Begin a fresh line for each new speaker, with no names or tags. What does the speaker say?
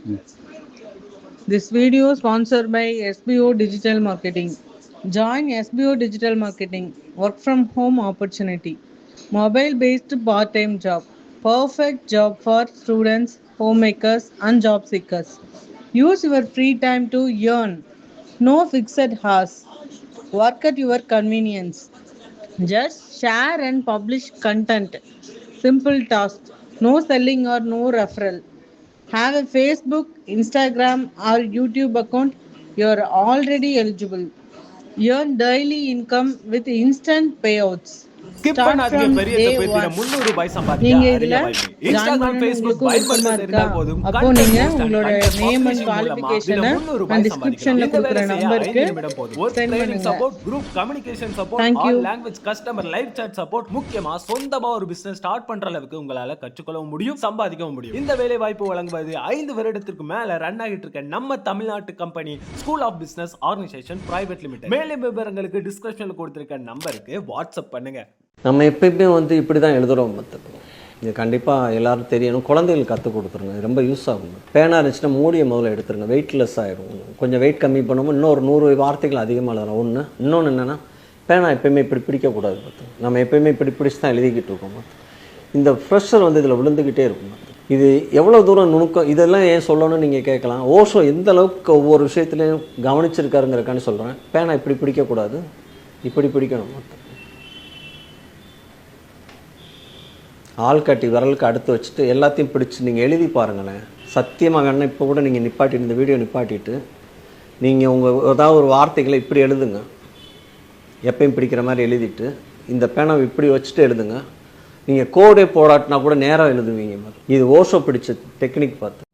This video is sponsored by SBO Digital Marketing. Join SBO Digital Marketing, work from home opportunity, mobile based part time job. Perfect job for students, homemakers, and job seekers. Use your free time to earn. No fixed hours. Work at your convenience. Just share and publish content. Simple task. No selling or no referral. Have a Facebook, Instagram, or YouTube account. You're already eligible. Earn daily income with instant payouts.
Skip
Start
பண்ணாதீங்க.
from
பெரிய
day
தப்பு. இதுல
1.
₹300 சம்பாதிக்க
நீங்க
அரிய
இதுல
வாய்ப்பு.
Join
Instagram,
பண்ணணும்
ஃபேஸ்புக்
உங்களுக்கு
பயன்படுத்த
விருப்பமா இருக்கா?
தெரிந்தால் போதும்.
அப்போ
கண்டென்ட்
நீங்க
போஸ்ட் அண்ட்
உங்களோட
கண்டென்ட்
நேம் அண்ட்
பாப்புலேஷன் மூலமா
குவாலிஃபிகேஷனை
தினம் ₹300
நான்
சம்பாதிக்கலாம்.
டிஸ்கிரிப்ஷன்ல
இந்த
கொடுக்குற
வேலை செய்ய
நம்பருக்கு
5 நிமிடம் போதும். ஒர்க்
சென்ட்
ட்ரைனிங்
பண்ணுங்க.
Support, group communication support,
Thank
all
you.
Language customer live chat support, முக்கியமா சொந்தமா ஒரு பிசினஸ் ஸ்டார்ட் பண்ற அளவுக்கு உங்களால கற்றுக்கொள்ளவும் முடியும், சம்பாதிக்கவும் முடியும். இந்த வேலை வாய்ப்பு வழங்குவது 5 வருடத்திற்கு மேல ரன் ஆகிட்டு இருக்க நம்ம தமிழ்நாட்டு company school of business organisation private limited. மேலும் விவரங்களுக்கு டிஸ்கிரிப்ஷன்ல கொடுத்திருக்க நம்பருக்கு வாட்ஸ்அப் பண்ணுங்க.
நம்ம எப்பயுமே இப்படி தான் எழுதுகிறோம். இது கண்டிப்பாக எல்லோரும் தெரியணும். குழந்தைகளுக்கு கற்றுக் கொடுத்துருங்க, இது ரொம்ப யூஸ் ஆகும். பேனா இருந்துச்சுன்னா மூடிய முதல்ல எடுத்துருங்க, வெயிட்லெஸ் ஆகிடும். கொஞ்சம் வெயிட் கம்மி பண்ணும்போது இன்னொரு 100 வார்த்தைகள் அதிகமாக எழுதலாம். இன்னொன்று என்னென்னா, பேனா எப்பயுமே இப்படி பிடிக்கக்கூடாது. நம்ம எப்பயுமே இப்படி பிடிச்சி தான் எழுதிக்கிட்டு இருக்கோம். இந்த ப்ரெஷர் இதில் விழுந்துக்கிட்டே இருக்கும். இது எவ்வளோ தூரம் நுணுக்கம், இதெல்லாம் ஏன் சொல்லணும்னு நீங்கள் கேட்கலாம். ஓஷோ எந்த அளவுக்கு ஒவ்வொரு விஷயத்துலையும் கவனிச்சிருக்காருங்கிறக்கான்னு சொல்கிறேன். பேனா இப்படி பிடிக்கக்கூடாது, இப்படி பிடிக்கணும். ஆள்காட்டி விரலுக்கு அடுத்து வச்சுட்டு எல்லாத்தையும் பிடிச்சி நீங்கள் எழுதி பாருங்களேன். சத்தியமாக வேணால் இப்போ கூட நீங்கள் நிப்பாட்டிட்டு, இந்த வீடியோ நிப்பாட்டிட்டு நீங்கள் உங்கள் ஏதாவது ஒரு வார்த்தைகளை இப்படி எழுதுங்க. எப்பயும் பிடிக்கிற மாதிரி எழுதிட்டு இந்த பேனாவை இப்படி வச்சுட்டு எழுதுங்க. நீங்கள் கோடே போடாட்டினா கூட நேராக எழுதுவீங்க. இது ஓஷோ பிடிச்ச டெக்னிக் பார்த்து.